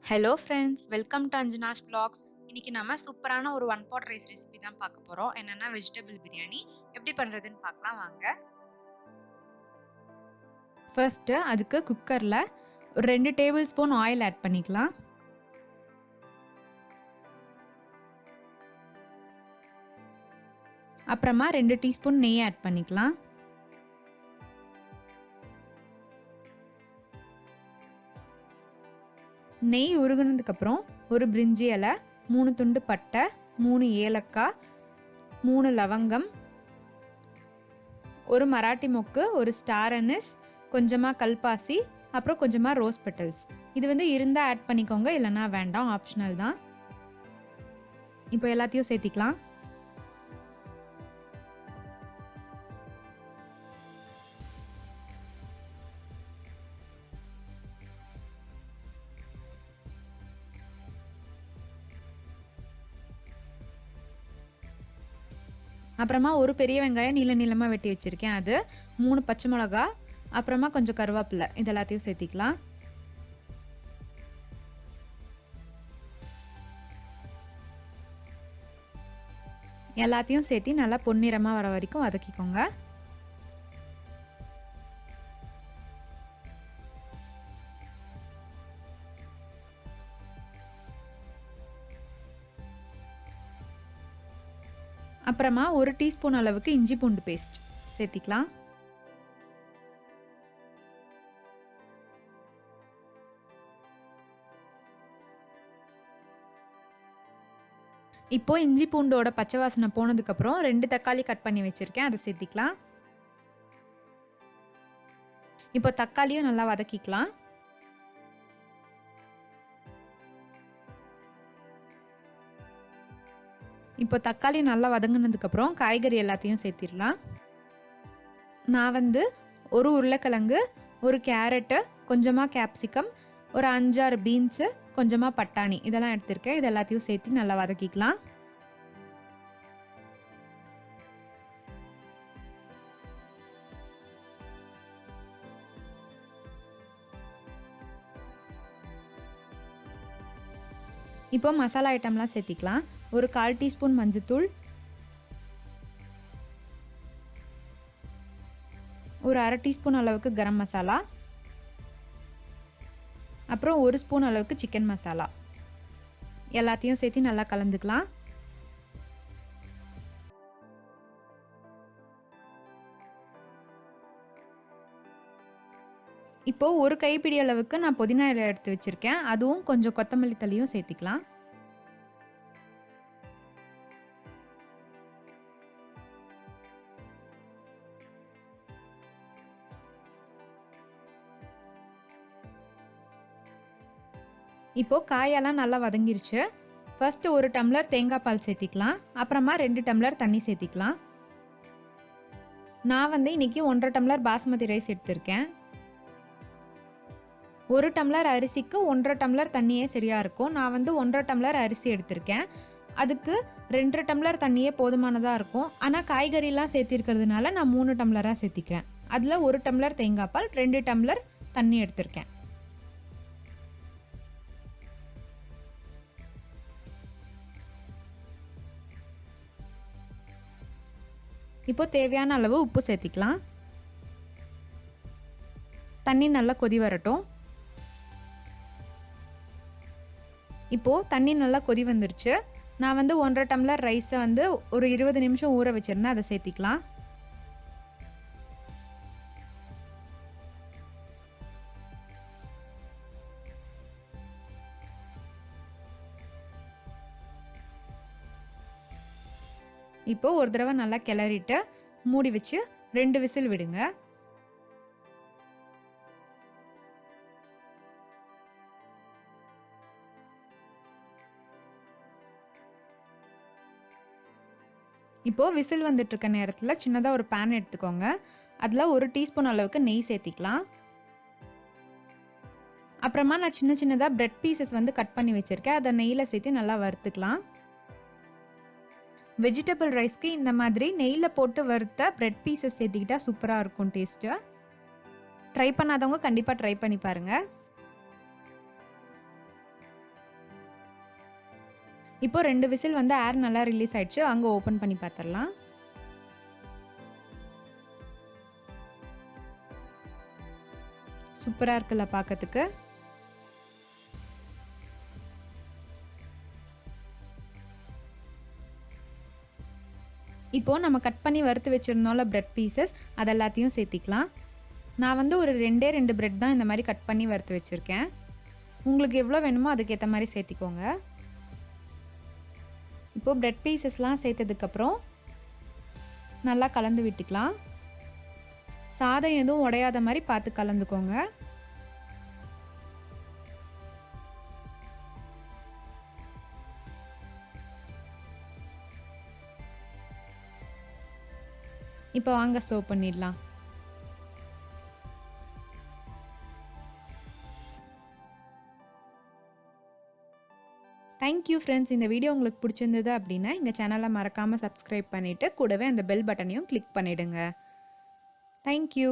Hello friends, welcome to Anjana's vlogs. இன்னைக்கு நம்ம சூப்பரான ஒரு ஒன் பாட் ரைஸ் ரெசிபி தான் பார்க்க போகிறோம். என்னென்னா வெஜிடபிள் பிரியாணி எப்படி பண்ணுறதுன்னு பார்க்கலாம் வாங்க. ஃபர்ஸ்ட்டு அதுக்கு குக்கரில் ஒரு 2 டேபிள் ஸ்பூன் ஆயில் ஆட் பண்ணிக்கலாம். அப்புறமா 2 டீஸ்பூன் நெய் ஆட் பண்ணிக்கலாம். நெய் உருகுனதுக்கப்புறம் ஒரு பிரிஞ்சி இலை, 3 துண்டு பட்டை, 3 ஏலக்காய், 3 லவங்கம், ஒரு மராட்டி மொக்கு, ஒரு ஸ்டார் அனிஸ், கொஞ்சமாக கல்பாசி, அப்புறம் கொஞ்சமாக ரோஸ் பெட்டல்ஸ். இது வந்து இருந்தால் ஆட் பண்ணிக்கோங்க, இல்லைனா வேண்டாம், ஆப்ஷனல் தான். இப்போ எல்லாத்தையும் சேர்த்திக்கலாம். அப்புறமா ஒரு பெரிய வெங்காயம் நீள நீளமாக வெட்டி வச்சுருக்கேன், அது 3 பச்சை மிளகா, அப்புறமா கொஞ்சம் கருவேப்பிலை, இது எல்லாத்தையும் சேர்த்திக்கலாம். எல்லாத்தையும் சேர்த்து நல்லா பொன்னிறமாக வர வரைக்கும் வதக்கிக்கோங்க. அப்புறமா ஒரு டீஸ்பூன் அளவுக்கு இஞ்சி பூண்டு பேஸ்ட் சேர்த்திக்கலாம். இப்போ இஞ்சி பூண்டோட பச்சை வாசனை போனதுக்கப்புறம் 2 தக்காளி கட் பண்ணி வச்சுருக்கேன், அதை சேர்த்திக்கலாம். இப்போ தக்காளியும் நல்லா வதக்கிக்கலாம். இப்போ தக்காளி நல்லா வதங்கினதுக்கப்புறம் காய்கறி எல்லாத்தையும் சேர்த்திடலாம். நான் வந்து ஒரு உருளைக்கிழங்கு, ஒரு கேரட்டு, கொஞ்சமாக கேப்சிகம், ஒரு 5-6 பீன்ஸு, கொஞ்சமாக பட்டாணி இதெல்லாம் எடுத்திருக்கேன். இது எல்லாத்தையும் சேர்த்து நல்லா வதக்கிக்கலாம். இப்போ மசாலா ஐட்டம்லாம் சேர்த்திக்கலாம். ஒரு 1/4 டீஸ்பூன் மஞ்சத்தூள், ஒரு 1/2 டீஸ்பூன் அளவுக்கு கரம் மசாலா, அப்புறம் 1 ஸ்பூன் அளவுக்கு சிக்கன் மசாலா எல்லாத்தையும் சேர்த்து நல்லா கலந்துக்கலாம். இப்போ ஒரு கைப்பிடி அளவுக்கு நான் புதினா இலை எடுத்து வச்சிருக்கேன், அதுவும் கொஞ்சம் கொத்தமல்லி தழையும் சேர்த்திக்கலாம். இப்போ காயெல்லாம் நல்லா வதங்கிருச்சு. ஃபர்ஸ்ட் ஒரு டம்ளர் தேங்காய் பால் சேர்த்திக்கலாம். அப்புறமா 2 டம்ளர் தண்ணி சேர்த்திக்கலாம். நான் வந்து இன்னைக்கு 1.5 டம்ளர் பாஸ்மதி ரைஸ் எடுத்திருக்கேன். 1 டம்ளர் அரிசிக்கு 1.5 டம்ளர் தண்ணியே சரியா இருக்கும். நான் வந்து 1.5 டம்ளர் அரிசி எடுத்திருக்கேன். அதுக்கு 2 டம்ளர் தண்ணியே போதுமானதாக இருக்கும். ஆனால் காய்கறிலாம் சேர்த்திருக்கிறதுனால நான் 3 டம்ளராக சேர்த்திக்கிறேன். அதில் 1 டம்ளர் தேங்காய் பால், 2 டம்ளர் தண்ணி எடுத்திருக்கேன். இப்போ தேவையான அளவு உப்பு சேர்த்திக்கலாம். தண்ணி நல்லா கொதி வரட்டும். இப்போ தண்ணி நல்லா கொதி வந்துருச்சு. நான் வந்து 1.5 டம்ளர் ரைஸை வந்து ஒரு 20 நிமிஷம் ஊற வச்சிருந்தேன், அதை சேர்த்திக்கலாம். இப்போ ஒரு தடவை நல்லா கிளறிட்டு மூடி வச்சு 2 விசில் விடுங்க. இப்போ விசில் வந்துட்டு இருக்க நேரத்தில் சின்னதாக ஒரு பேன் எடுத்துக்கோங்க. அதில் 1 டீஸ்பூன் அளவுக்கு நெய் சேர்த்திக்கலாம். அப்புறமா நான் சின்ன சின்னதாக பிரெட் பீசஸ் வந்து கட் பண்ணி வச்சுருக்கேன், அதை நெய்யில் சேர்த்து நல்லா வறுத்துக்கலாம். வெஜிடபிள் ரைஸ்க்கு இந்த மாதிரி நெய்யில் போட்டு வறுத்த பிரெட் பீசஸ் சேர்த்திக்கிட்டா சூப்பராக இருக்கும் டேஸ்ட்டு. ட்ரை பண்ணாதவங்க கண்டிப்பாக ட்ரை பண்ணி பாருங்கள். இப்போ 2 விசில் வந்து ஏர் நல்லா ரிலீஸ் ஆயிடுச்சு. அங்க ஓப்பன் பண்ணி பார்த்துடலாம். சூப்பரா இருக்குல்ல பார்க்கறதுக்கு. இப்போ நம்ம கட் பண்ணி வறுத்து வச்சிருந்தோம்ல பிரெட் பீசஸ் அது எல்லாத்தையும் சேர்த்திக்கலாம். நான் வந்து ஒரு 2 பிரெட் தான் இந்த மாதிரி கட் பண்ணி வறுத்து வச்சிருக்கேன். உங்களுக்கு எவ்வளோ வேணுமோ அதுக்கேற்ற மாதிரி சேர்த்திக்கோங்க. இப்போ பிரெட் பீசஸ்லாம் சேர்த்ததுக்கப்புறம் நல்லா கலந்து விட்டுக்கலாம். சாதம் எதுவும் உடையாத மாதிரி பார்த்து கலந்துக்கோங்க. இப்போ வாங்க சர்வ் பண்ணிடலாம். Thank you friends. இந்த வீடியோ உங்களுக்கு பிடிச்சிருந்தது அப்படின்னா எங்கள் சேனலை மறக்காமல் சப்ஸ்கிரைப் பண்ணிவிட்டு கூடவே அந்த பெல் பட்டனையும் கிளிக் பண்ணிவிடுங்க. தேங்க்யூ.